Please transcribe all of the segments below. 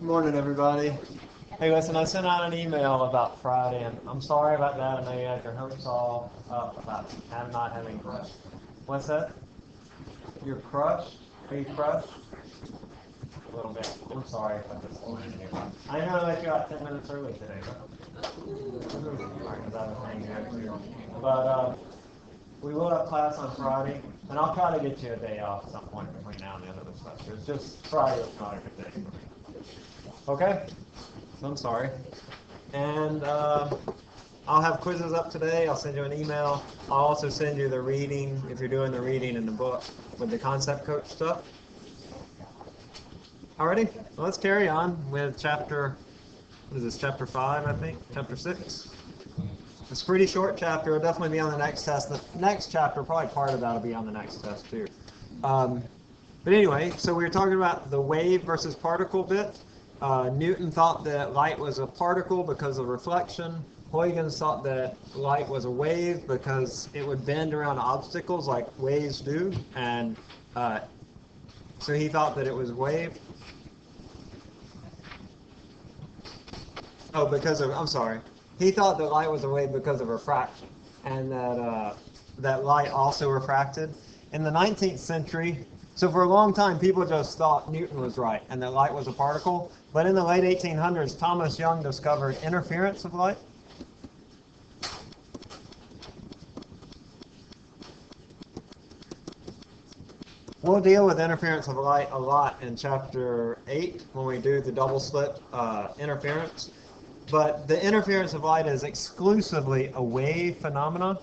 Morning, everybody. Hey, listen, I sent out an email about Friday, and I'm sorry about that. I know you had your hopes all up about not having crushed. What's that? You're crushed? Are you crushed? A little bit. I'm sorry if I disappointed you. I know that you got 10 minutes early today, but we will have class on Friday, and I'll try to get you a day off at some point between now and the end of the semester. It's just Friday is not a good day for me. Okay? I'm sorry. And I'll have quizzes up today. I'll send you an email. I'll also send you the reading, if you're doing the reading in the book, with the concept coach stuff. Alrighty? Well, let's carry on with chapter, what is this, chapter 5, I think? Chapter 6? It's a pretty short chapter. It'll definitely be on the next test. The next chapter, probably part of that will be on the next test, too. But anyway, so we were talking about the wave versus particle bit. Newton thought that light was a particle because of reflection. Huygens thought that light was a wave because it would bend around obstacles like waves do. And so he thought that it was a wave. Oh, I'm sorry. He thought that light was a wave because of refraction, and that light also refracted. In the 19th century, so for a long time, people just thought Newton was right and that light was a particle. But in the late 1800s, Thomas Young discovered interference of light. We'll deal with interference of light a lot in chapter 8 when we do the double slit interference. But the interference of light is exclusively a wave phenomena.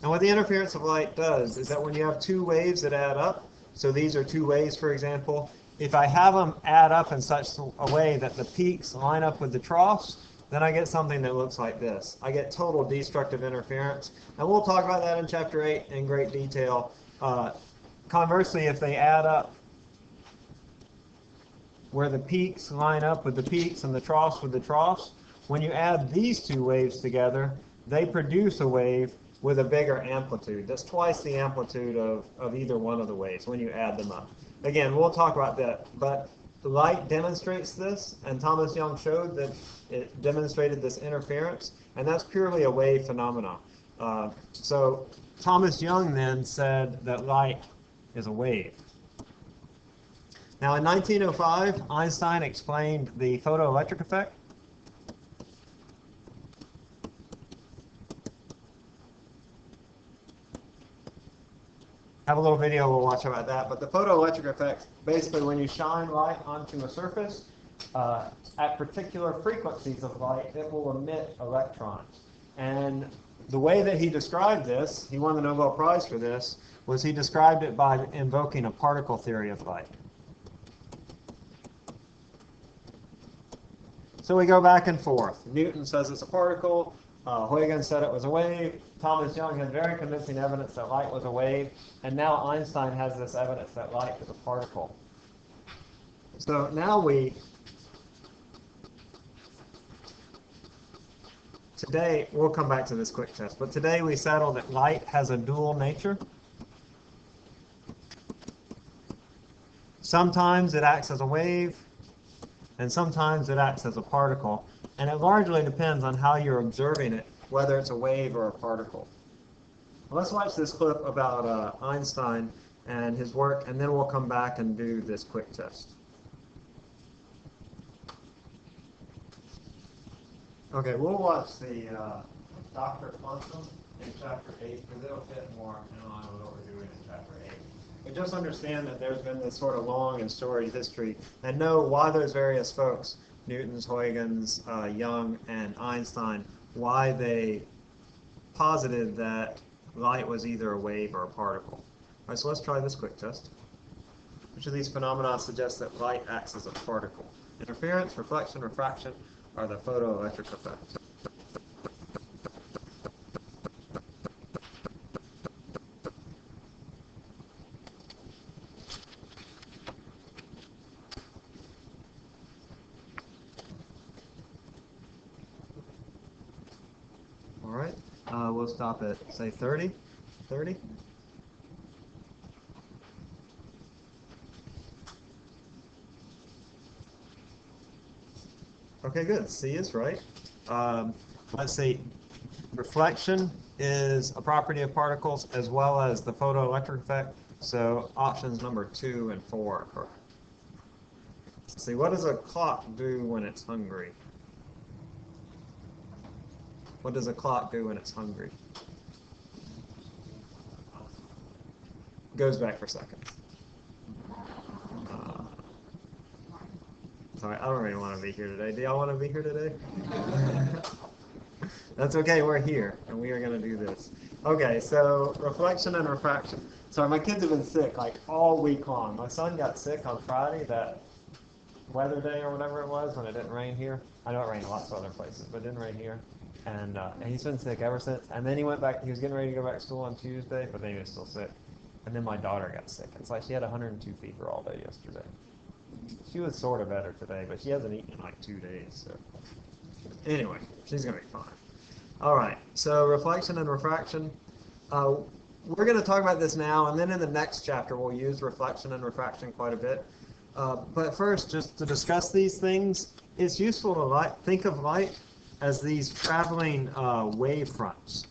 And what the interference of light does is that when you have two waves that add up, so these are two waves, for example, if I have them add up in such a way that the peaks line up with the troughs, then I get something that looks like this. I get total destructive interference. And we'll talk about that in chapter 8 in great detail. Conversely, if they add up where the peaks line up with the peaks and the troughs with the troughs, when you add these two waves together, they produce a wave with a bigger amplitude. That's twice the amplitude of either one of the waves when you add them up. Again, we'll talk about that, but the light demonstrates this, and Thomas Young showed that it demonstrated this interference, and that's purely a wave phenomenon. So Thomas Young then said that light is a wave. Now in 1905, Einstein explained the photoelectric effect. Have a little video we'll watch about that. But the photoelectric effect, basically when you shine light onto a surface, at particular frequencies of light, it will emit electrons. And the way that he described this, he won the Nobel Prize for this, was he described it by invoking a particle theory of light. So we go back and forth. Newton says it's a particle. Huygens said it was a wave. Thomas Young had very convincing evidence that light was a wave. And now Einstein has this evidence that light is a particle. So now today, we'll come back to this quick test, but today we settled that light has a dual nature. Sometimes it acts as a wave, and sometimes it acts as a particle. And it largely depends on how you're observing it, whether it's a wave or a particle. Well, let's watch this clip about Einstein and his work, and then we'll come back and do this quick test. Okay, we'll watch the Dr. Quantum in chapter 8, because it'll fit more in line with what we're doing in chapter 8. But just understand that there's been this sort of long and storied history, and know why those various folks, Newton's, Huygens, Young, and Einstein, why they posited that light was either a wave or a particle. All right, so let's try this quick test. Which of these phenomena suggests that light acts as a particle? Interference, reflection, refraction, or the photoelectric effect? All right, we'll stop at, say, 30. 30? Okay, good. C is right. Let's see. Reflection is a property of particles as well as the photoelectric effect. So options number 2 and 4 are correct. Let's see, what does a clock do when it's hungry? What does a clock do when it's hungry? Goes back for seconds. Sorry, I don't really want to be here today. Do y'all want to be here today? That's okay, we're here, and we are going to do this. Okay, so reflection and refraction. Sorry, my kids have been sick like all week long. My son got sick on Friday, that weather day or whatever it was, when it didn't rain here. I know it rained lots of other places, but it didn't rain here. And he's been sick ever since. And then he went back, he was getting ready to go back to school on Tuesday, but then he was still sick. And then my daughter got sick. It's like she had 102 fever all day yesterday. She was sort of better today, but she hasn't eaten in like 2 days. So anyway, she's going to be fine. All right, so reflection and refraction. We're going to talk about this now, and then in the next chapter we'll use reflection and refraction quite a bit. But first, just to discuss these things, it's useful to think of light as these traveling wave fronts.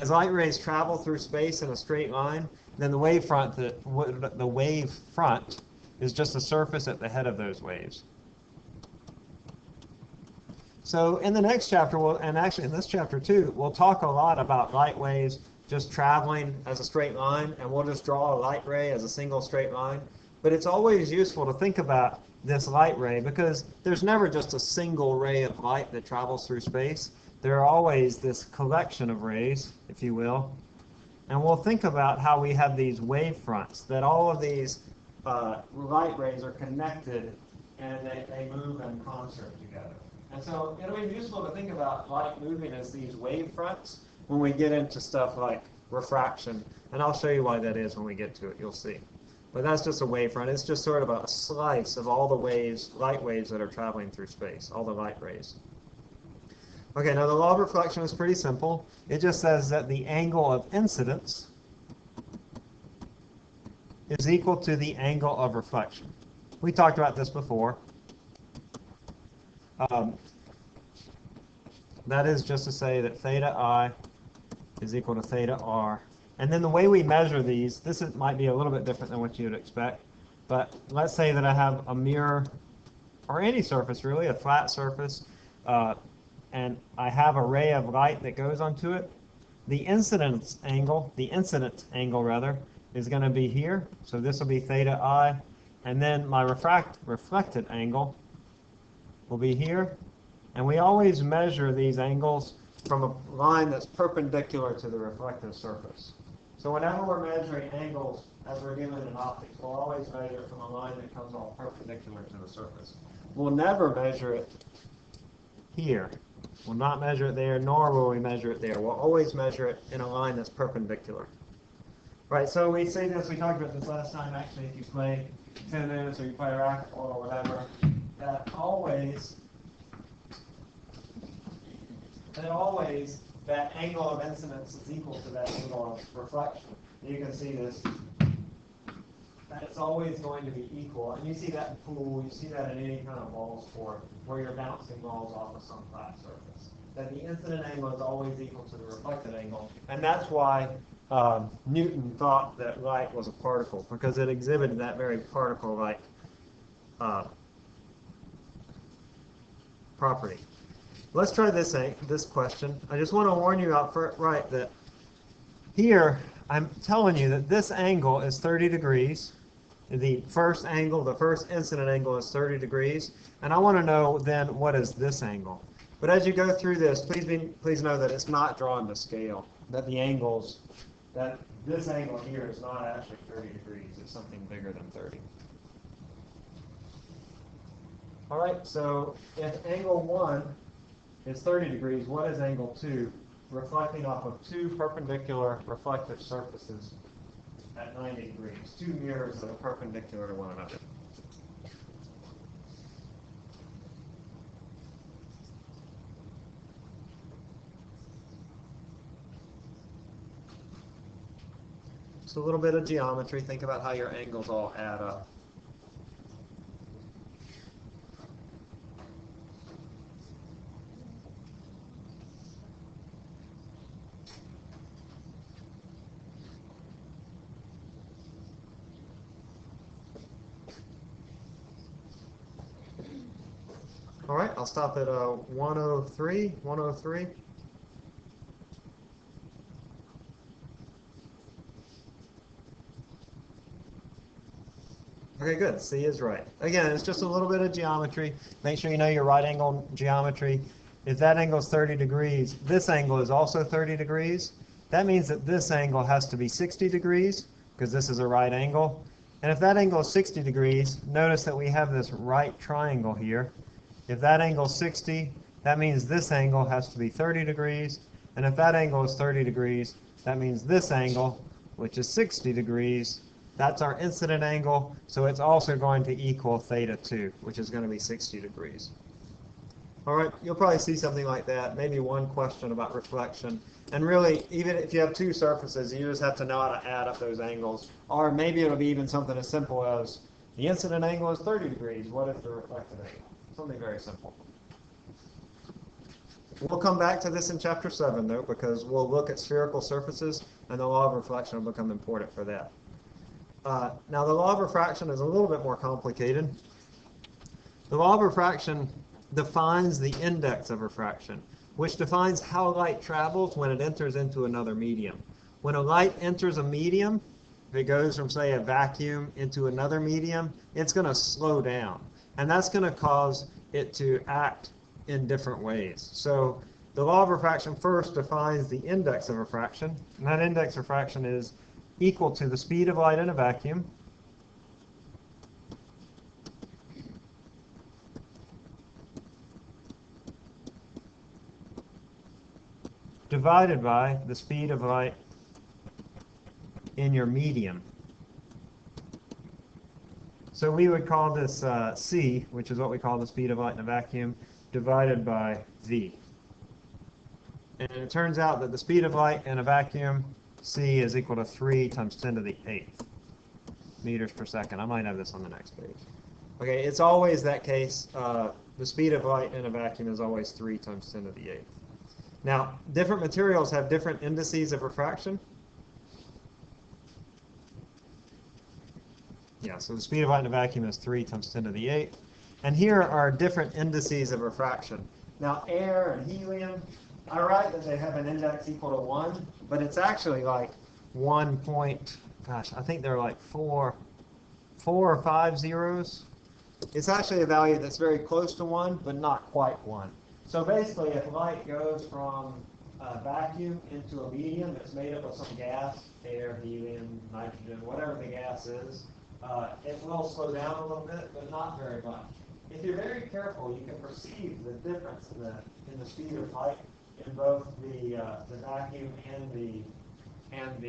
As light rays travel through space in a straight line, then the wave front is just a surface at the head of those waves. So in the next chapter, and actually in this chapter too, we'll talk a lot about light waves just traveling as a straight line, and we'll just draw a light ray as a single straight line. But it's always useful to think about this light ray because there's never just a single ray of light that travels through space. There are always this collection of rays, if you will. And we'll think about how we have these wave fronts, that all of these light rays are connected and they move in concert together. And so it'll be useful to think about light moving as these wave fronts when we get into stuff like refraction. And I'll show you why that is when we get to it, you'll see. But that's just a wave front. It's just sort of a slice of all the waves, light waves that are traveling through space, all the light rays. Okay, now the law of reflection is pretty simple. It just says that the angle of incidence is equal to the angle of reflection. We talked about this before. That is just to say that theta I is equal to theta R. And then the way we measure these, might be a little bit different than what you would expect. But let's say that I have a mirror, or any surface really, a flat surface, and I have a ray of light that goes onto it. The incident angle rather, is going to be here. So this will be theta I. And then my reflected angle will be here. And we always measure these angles from a line that's perpendicular to the reflective surface. So whenever we're measuring angles as we're given in optics, we'll always measure from a line that comes all perpendicular to the surface. We'll never measure it here. We'll not measure it there, nor will we measure it there. We'll always measure it in a line that's perpendicular. Right, so we say this, we talked about this last time actually, if you play tennis or you play racquetball or whatever, that always that angle of incidence is equal to that angle of reflection. You can see this, that it's always going to be equal. And you see that in pool, you see that in any kind of ball sport where you're bouncing balls off of some flat surface. That the incident angle is always equal to the reflected angle. And that's why Newton thought that light was a particle, because it exhibited that very particle-like property. Let's try this question. I just want to warn you outright that here I'm telling you that this angle is 30 degrees. The first incident angle is 30 degrees. And I want to know then what is this angle. But as you go through this, please know that it's not drawn to scale. That this angle here is not actually 30 degrees. It's something bigger than 30. All right, so if angle 1 is 30 degrees, what is angle 2? Reflecting off of two perpendicular reflective surfaces at 90 degrees. Two mirrors that are perpendicular to one another. Just a little bit of geometry. Think about how your angles all add up. All right, I'll stop at 103, 103. Okay, good. C is right. Again, it's just a little bit of geometry. Make sure you know your right angle geometry. If that angle is 30 degrees, this angle is also 30 degrees. That means that this angle has to be 60 degrees because this is a right angle. And if that angle is 60 degrees, notice that we have this right triangle here. If that angle is 60, that means this angle has to be 30 degrees. And if that angle is 30 degrees, that means this angle, which is 60 degrees, that's our incident angle. So it's also going to equal theta 2, which is going to be 60 degrees. All right, you'll probably see something like that, maybe one question about reflection. And really, even if you have two surfaces, you just have to know how to add up those angles. Or maybe it'll be even something as simple as the incident angle is 30 degrees. What is the reflected angle? Something very simple. We'll come back to this in Chapter 7, though, because we'll look at spherical surfaces, and the law of reflection will become important for that. Now, the law of refraction is a little bit more complicated. The law of refraction defines the index of refraction, which defines how light travels when it enters into another medium. When a light enters a medium, if it goes from, say, a vacuum into another medium, it's going to slow down. And that's going to cause it to act in different ways. So the law of refraction first defines the index of refraction. And that index of refraction is equal to the speed of light in a vacuum divided by the speed of light in your medium. So we would call this C, which is what we call the speed of light in a vacuum, divided by V. And it turns out that the speed of light in a vacuum, C, is equal to 3 times 10 to the 8th meters per second. I might have this on the next page. Okay, it's always that case. The speed of light in a vacuum is always 3 times 10 to the 8th. Now, different materials have different indices of refraction. Yeah, so the speed of light in a vacuum is 3 times 10 to the 8th. And here are different indices of refraction. Now, air and helium, I write that they have an index equal to 1, but it's actually like 1 point, gosh, I think they're like 4 or 5 zeros. It's actually a value that's very close to 1, but not quite 1. So basically, if light goes from a vacuum into a medium that's made up of some gas, air, helium, nitrogen, whatever the gas is, it will slow down a little bit, but not very much. If you're very careful, you can perceive the difference in the speed of light in both the vacuum and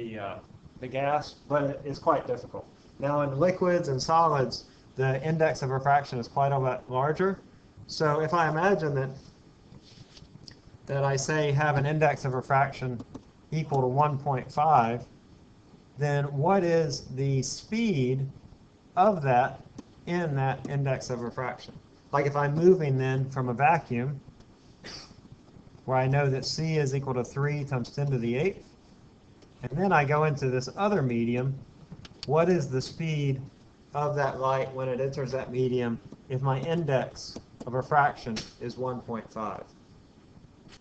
the gas, but it's quite difficult. Now, in liquids and solids, the index of refraction is quite a lot larger. So if I imagine that I say have an index of refraction equal to 1.5, then what is the speed of that in that index of refraction? Like if I'm moving then from a vacuum, where I know that C is equal to 3 times 10 to the 8th, and then I go into this other medium, what is the speed of that light when it enters that medium if my index of refraction is 1.5?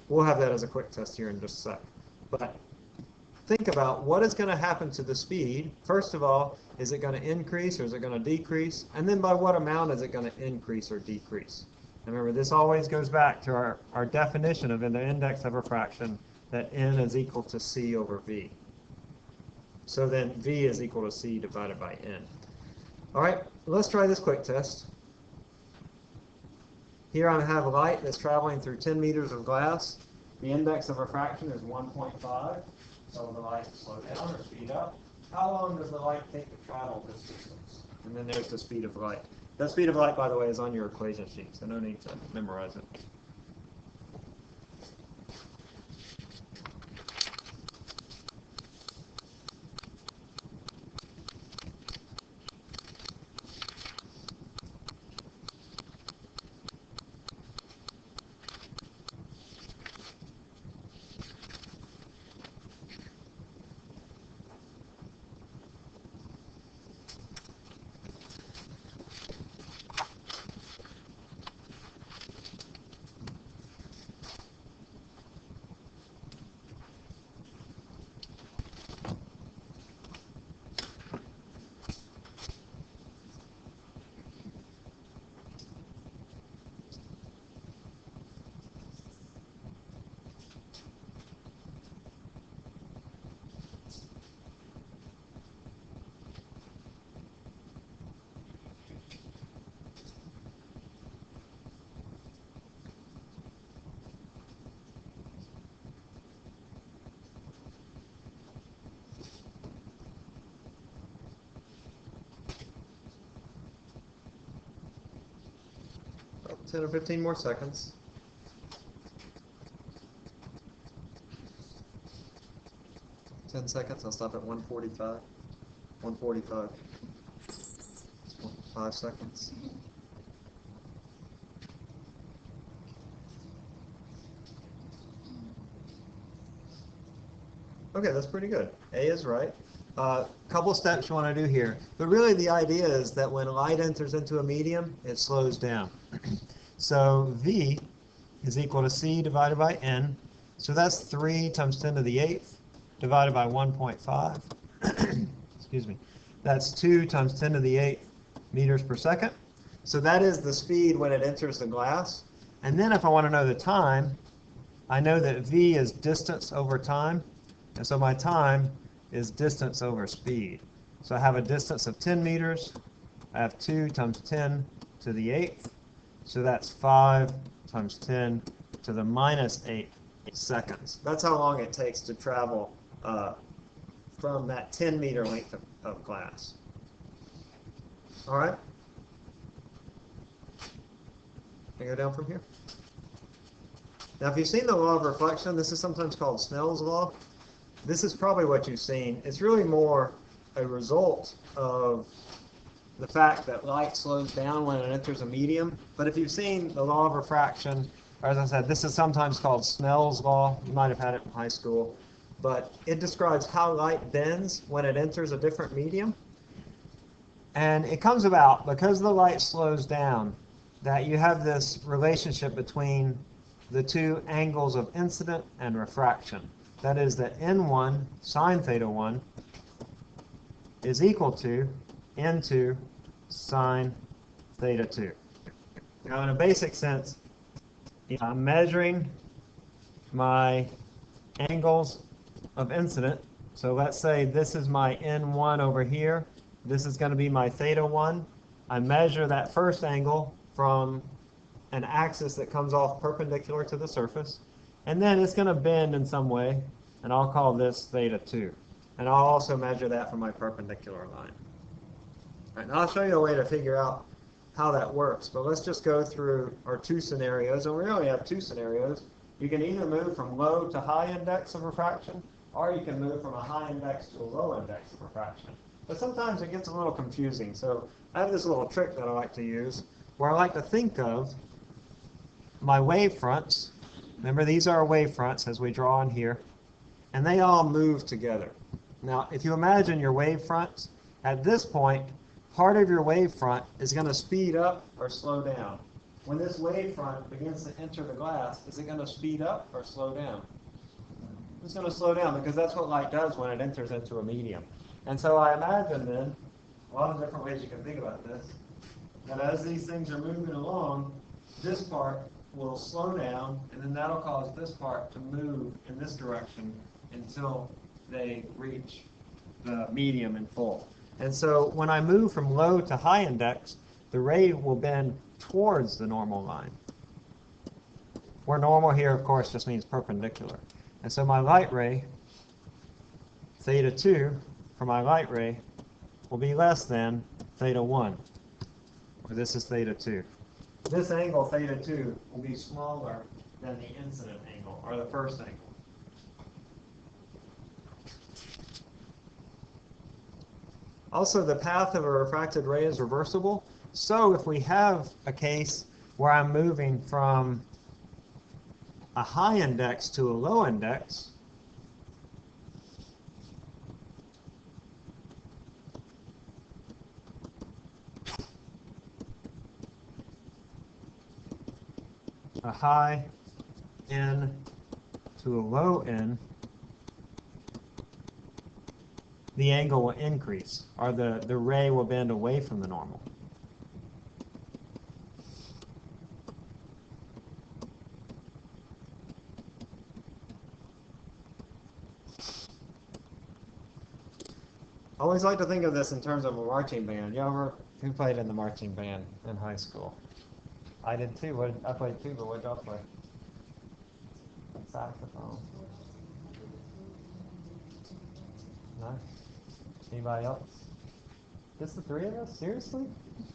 We'll have that as a quick test here in just a sec. But think about what is going to happen to the speed. First of all, is it going to increase or is it going to decrease? And then by what amount is it going to increase or decrease? And remember, this always goes back to our definition of in the index of refraction that N is equal to C over V. So then V is equal to C divided by N. All right, let's try this quick test. Here I have light that's traveling through 10 meters of glass. The index of refraction is 1.5. So the light will slow down or speed up. How long does the light take to travel this distance? And then there's the speed of light. That speed of light, by the way, is on your equation sheet, so no need to memorize it. 10 or 15 more seconds. Ten seconds, I'll stop at 145. 145. 5 seconds. Okay, that's pretty good. A is right. Couple steps you want to do here. But really the idea is that when light enters into a medium, it slows down. So V is equal to C divided by N. So that's 3 times 10 to the 8th divided by 1.5. Excuse me. That's 2 times 10 to the 8th meters per second. So that is the speed when it enters the glass. And then if I want to know the time, I know that V is distance over time. And so my time is distance over speed. So I have a distance of 10 meters. I have 2 times 10 to the 8th. So that's 5 times 10 to the minus 8 seconds. That's how long it takes to travel from that 10-meter length of glass. All right? Can I go down from here? Now, if you've seen the law of reflection, this is sometimes called Snell's law. This is probably what you've seen. It's really more a result of the fact that light slows down when it enters a medium. But if you've seen the law of refraction, or as I said, this is sometimes called Snell's law. You might have had it in high school. But it describes how light bends when it enters a different medium. And it comes about because the light slows down that you have this relationship between the two angles of incident and refraction. That is that N1 sine theta 1 is equal to N2 sine theta 2. Now, in a basic sense, I'm measuring my angles of incident. So let's say this is my N1 over here. This is going to be my theta 1. I measure that first angle from an axis that comes off perpendicular to the surface. And then it's going to bend in some way, and I'll call this theta 2. And I'll also measure that from my perpendicular line. All right, now I'll show you a way to figure out how that works. But let's just go through our two scenarios. And we only have two scenarios. You can either move from low to high index of refraction, or you can move from a high index to a low index of refraction. But sometimes it gets a little confusing. So I have this little trick that I like to use where I like to think of my wave fronts. Remember, these are our wave fronts as we draw on here, and they all move together. Now, if you imagine your wave fronts, at this point, part of your wave front is going to speed up or slow down. When this wave front begins to enter the glass, is it going to speed up or slow down? It's going to slow down because that's what light does when it enters into a medium. And so I imagine then, a lot of different ways you can think about this, that as these things are moving along, this part will slow down, and then that'll cause this part to move in this direction until they reach the medium in full. And so when I move from low to high index, the ray will bend towards the normal line. Where normal here, of course, just means perpendicular. And so my light ray, theta 2, for my light ray, will be less than theta 1. Or this is theta 2. This angle, theta 2, will be smaller than the incident angle, or the first angle. Also, the path of a refracted ray is reversible. So if we have a case where I'm moving from a high index to a low index, a high N to a low N, the angle will increase, or the ray will bend away from the normal. I always like to think of this in terms of a marching band. Who played in the marching band in high school? I did too. I played too, but what did y'all play? Saxophone. No? Anybody else? Just the three of us? Seriously?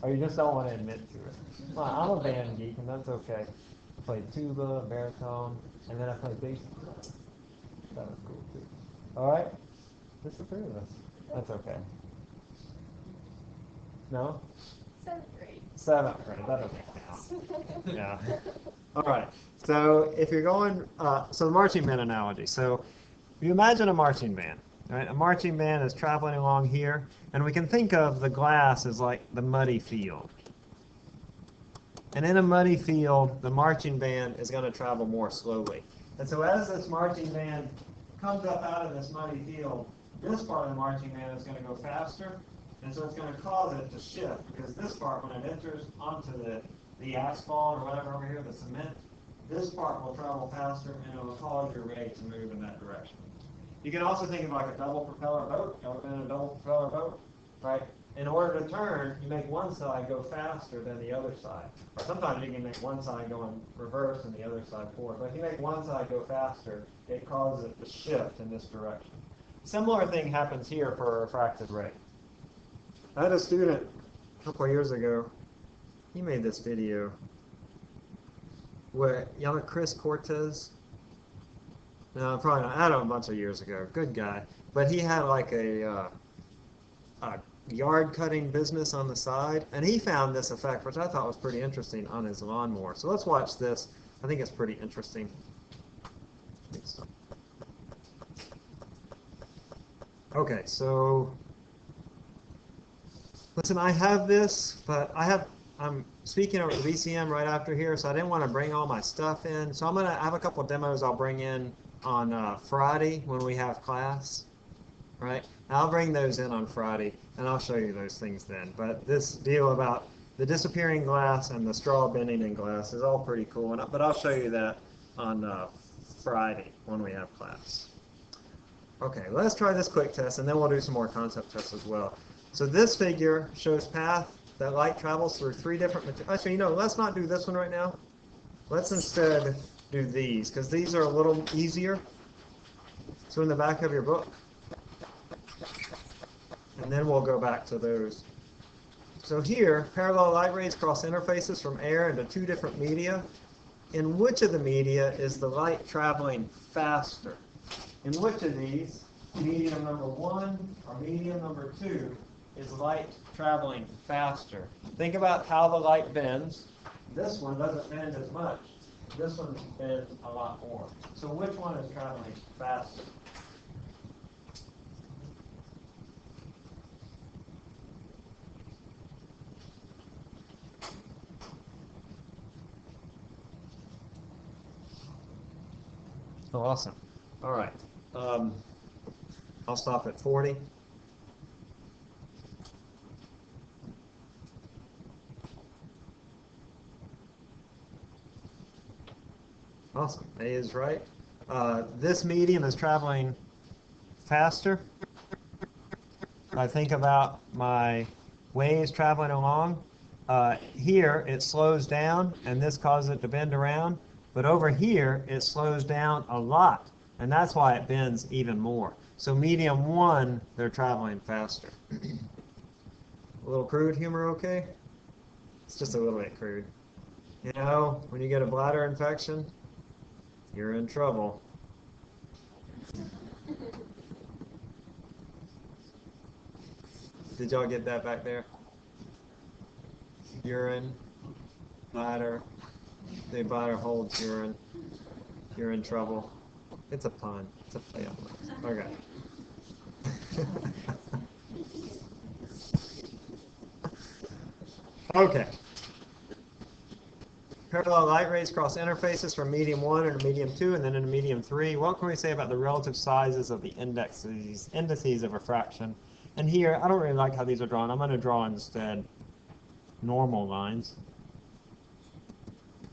Or you just don't want to admit to it? Well, I'm a band geek, and that's okay. I played tuba, baritone, and then I played bass. That was cool, too. All right? Just the three of us. That's okay. No? 7th grade. 7th grade. That doesn't count. Yeah. All right. So if you're going, so the marching band analogy. So if you imagine a marching band, right? A marching band is traveling along here, and we can think of the glass as like the muddy field. And in a muddy field, the marching band is going to travel more slowly. And so as this marching band comes up out of this muddy field, this part of the marching band is going to go faster, and so it's going to cause it to shift, because this part, when it enters onto the asphalt or whatever over here, the cement, this part will travel faster, and it will cause your ray to move in that direction. You can also think of like a double propeller boat. Ever been in a double propeller boat? Right? In order to turn, you make one side go faster than the other side. Or sometimes you can make one side go in reverse and the other side forward. But if you make one side go faster, it causes it to shift in this direction. Similar thing happens here for a refracted ray. I had a student a couple of years ago. He made this video where, you know, Chris Cortez? No, probably not. I had him a bunch of years ago. Good guy. But he had like a yard cutting business on the side, and he found this effect, which I thought was pretty interesting, on his lawnmower. So let's watch this. I think it's pretty interesting. Okay, so listen, I have this, but I'm speaking over the VCM right after here, so I didn't want to bring all my stuff in. So I have a couple of demos I'll bring in on Friday when we have class, right? I'll bring those in on Friday, and I'll show you those things then. But this deal about the disappearing glass and the straw bending in glass is all pretty cool, but I'll show you that on Friday when we have class. Okay, let's try this quick test, and then we'll do some more concept tests as well. So this figure shows path that light travels through 3 different materials. Actually, you know, let's not do this one right now. Let's instead do these, because these are a little easier. So in the back of your book, and then we'll go back to those. So here, parallel light rays cross interfaces from air into 2 different media. In which of the media is the light traveling faster? In which of these, medium number 1 or medium number 2, is light traveling faster? Think about how the light bends. This one doesn't bend as much. This one bends a lot more. So which one is traveling faster? Oh, awesome. All right. I'll stop at 40. Awesome. A is right. This medium is traveling faster. If I think about my waves traveling along, here it slows down, and this causes it to bend around. But over here, it slows down a lot, and that's why it bends even more. So medium 1, they're traveling faster. A little crude humor, okay? It's just a little bit crude. You know, when you get a bladder infection, you're in trouble. Did y'all get that back there? Urine, bladder. The bladder holds urine. You're in trouble. It's a pun. It's a play on words. Okay. Okay. Parallel light rays cross interfaces from medium 1 into medium 2 and then into medium 3. What can we say about the relative sizes of the indices of refraction? And here, I don't really like how these are drawn. I'm going to draw instead normal lines.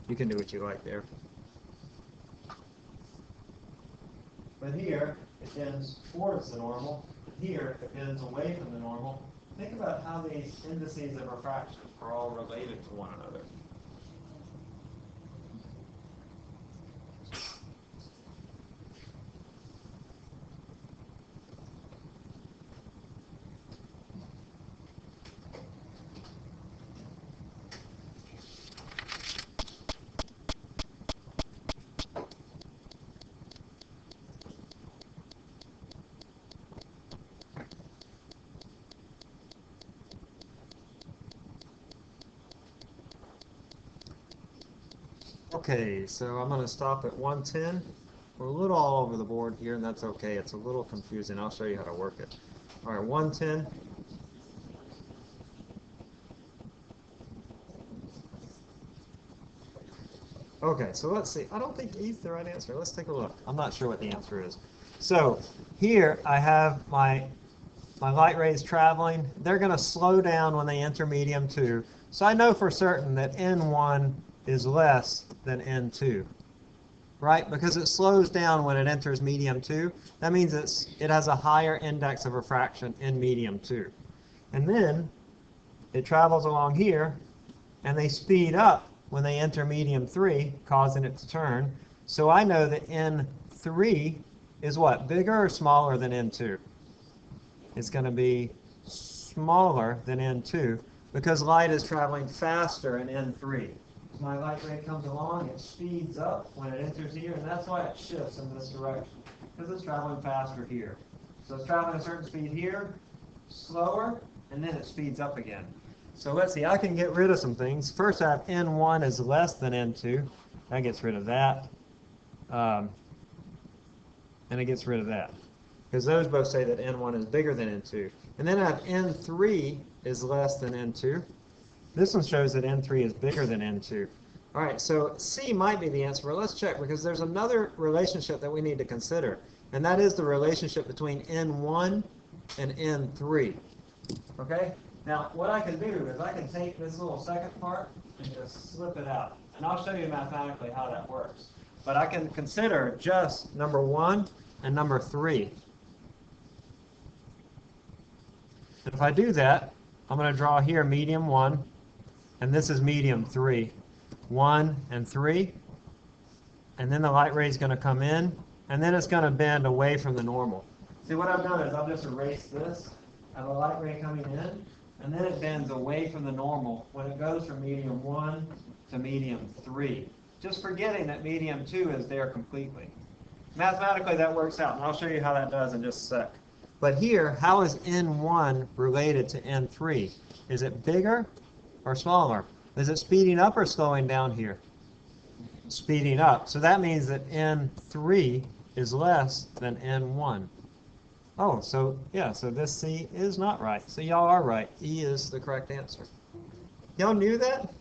You can do what you like there. But here, it bends towards the normal. Here, it bends away from the normal. Think about how these indices of refraction are all related to one another. Okay, so I'm going to stop at 110. We're a little all over the board here, and that's okay. It's a little confusing. I'll show you how to work it. All right, 110. Okay, so let's see. I don't think E's the right answer. Let's take a look. I'm not sure what the answer is. So here I have my light rays traveling. They're going to slow down when they enter medium 2. So I know for certain that N1 is less than N2, right? Because it slows down when it enters medium 2. That means it has a higher index of refraction in medium 2. And then it travels along here, and they speed up when they enter medium 3, causing it to turn. So I know that N3 is what? Bigger or smaller than N2? It's going to be smaller than N2 because light is traveling faster in N3. My light ray comes along, it speeds up when it enters here, and that's why it shifts in this direction, because it's traveling faster here. So it's traveling a certain speed here, slower, and then it speeds up again. So let's see, I can get rid of some things. First I have N1 is less than N2. That gets rid of that. And it gets rid of that. Because those both say that N1 is bigger than N2. And then I have N3 is less than N2. This one shows that N3 is bigger than N2. All right, so C might be the answer, but let's check because there's another relationship that we need to consider. And that is the relationship between N1 and N3. Okay? Now, what I can do is I can take this little second part and just slip it out. And I'll show you mathematically how that works. But I can consider just number 1 and number 3. If I do that, I'm going to draw here medium 1, and this is medium 3. 1 and 3. And then the light ray is going to come in, and then it's going to bend away from the normal. See, what I've done is I've just erased this. I have a light ray coming in, and then it bends away from the normal when it goes from medium 1 to medium 3. Just forgetting that medium 2 is there completely. Mathematically, that works out, and I'll show you how that does in just a sec. But here, how is N1 related to N3? Is it bigger or smaller? Is it speeding up or slowing down here? Speeding up. So that means that N3 is less than N1. Oh, so yeah, so this C is not right. So y'all are right. E is the correct answer. Y'all knew that?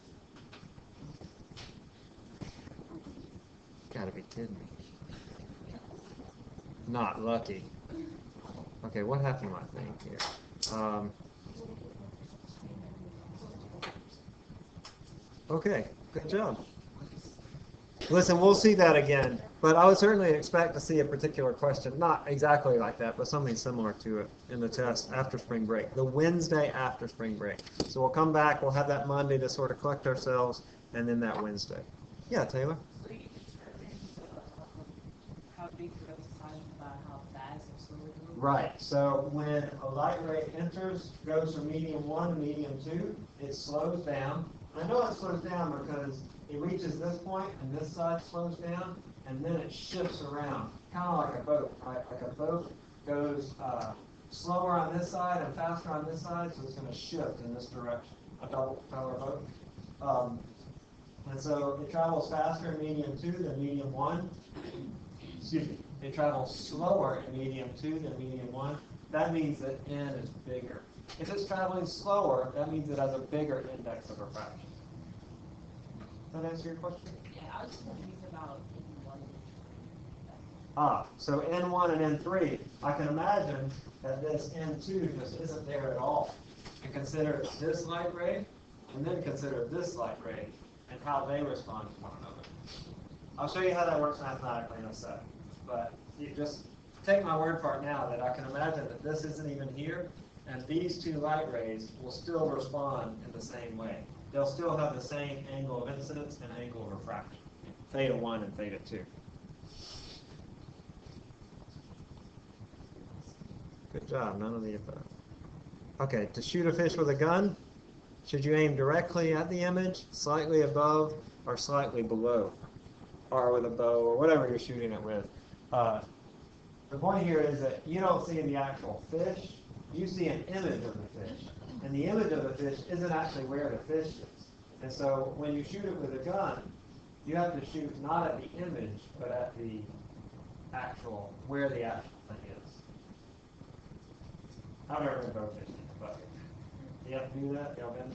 Gotta be kidding me. Not lucky. Okay, what happened to my thing here? Okay, good job. Listen, we'll see that again, but I would certainly expect to see a particular question, not exactly like that, but something similar to it in the test after spring break, the Wednesday after spring break. So we'll come back, we'll have that Monday to sort of collect ourselves, and then that Wednesday. Yeah, Taylor? How big are those signs about how fast or slow it moves? Right, so when a light ray enters, goes from medium 1 to medium 2, it slows down. I know it slows down because it reaches this point and this side slows down, and then it shifts around, kind of like a boat, right? Like a boat goes slower on this side and faster on this side, so it's going to shift in this direction. A double propeller boat. And so it travels faster in medium 2 than medium 1. Excuse me. It travels slower in medium 2 than medium 1. That means that N is bigger. If it's traveling slower, that means it has a bigger index of refraction. Does that answer your question? Yeah, I was just confused about Ah, so N1 and N3, I can imagine that this N2 just isn't there at all. And consider this light ray, and then consider this light ray, and how they respond to one another. I'll show you how that works mathematically in a sec. But you just take my word for it now that I can imagine that this isn't even here, and these two light rays will still respond in the same way. They'll still have the same angle of incidence and angle of refraction, theta 1 and theta 2. Good job, none of the above. Okay, to shoot a fish with a gun, should you aim directly at the image, slightly above, or slightly below? Or with a bow, or whatever you're shooting it with. The point here is that you don't see the actual fish, you see an image of the fish. And the image of the fish isn't actually where the fish is. And so when you shoot it with a gun, you have to shoot not at the image, but at the actual, where the actual thing is. However, both is, but you have to do that, y'all been?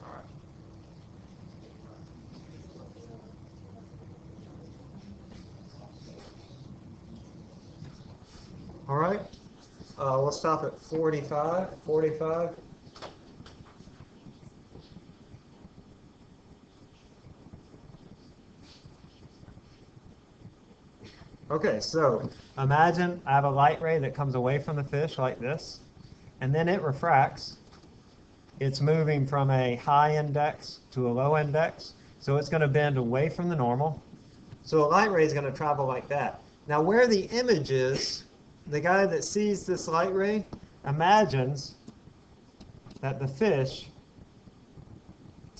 All right. All right. We'll stop at 45. 45. Okay, so imagine I have a light ray that comes away from the fish like this, and then it refracts. It's moving from a high index to a low index, so it's going to bend away from the normal. So a light ray is going to travel like that. Now where the image is, the guy that sees this light ray imagines that the fish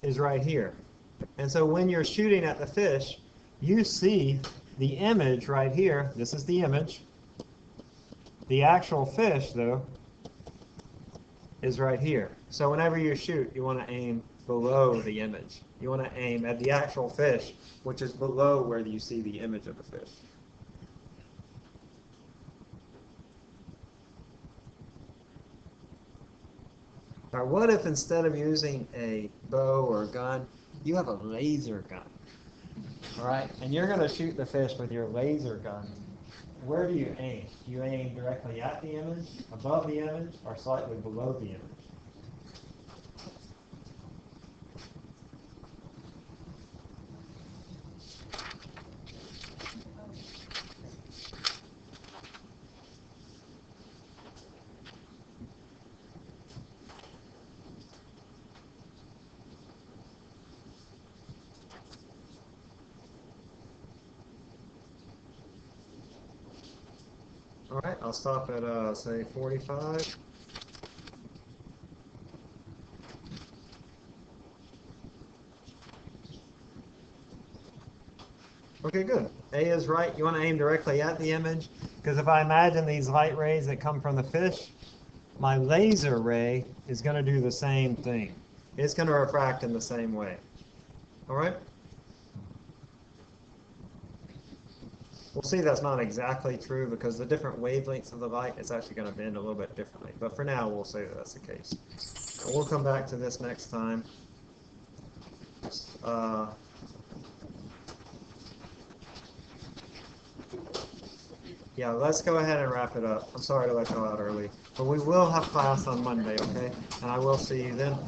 is right here. And so when you're shooting at the fish, you see the image right here. This is the image. The actual fish, though, is right here. So whenever you shoot, you want to aim below the image. You want to aim at the actual fish, which is below where you see the image of the fish. Now, what if instead of using a bow or a gun, you have a laser gun? All right, and you're going to shoot the fish with your laser gun. Where do you aim? Do you aim directly at the image, above the image, or slightly below the image? All right, I'll stop at, say, 45. Okay, good. A is right. You want to aim directly at the image, because if I imagine these light rays that come from the fish, my laser ray is going to do the same thing. It's going to refract in the same way. All right? We'll see that's not exactly true because the different wavelengths of the light is actually going to bend a little bit differently. But for now, we'll say that that's the case. And we'll come back to this next time. Yeah, let's go ahead and wrap it up. I'm sorry to let y'all out early. But we will have class on Monday, okay? And I will see you then.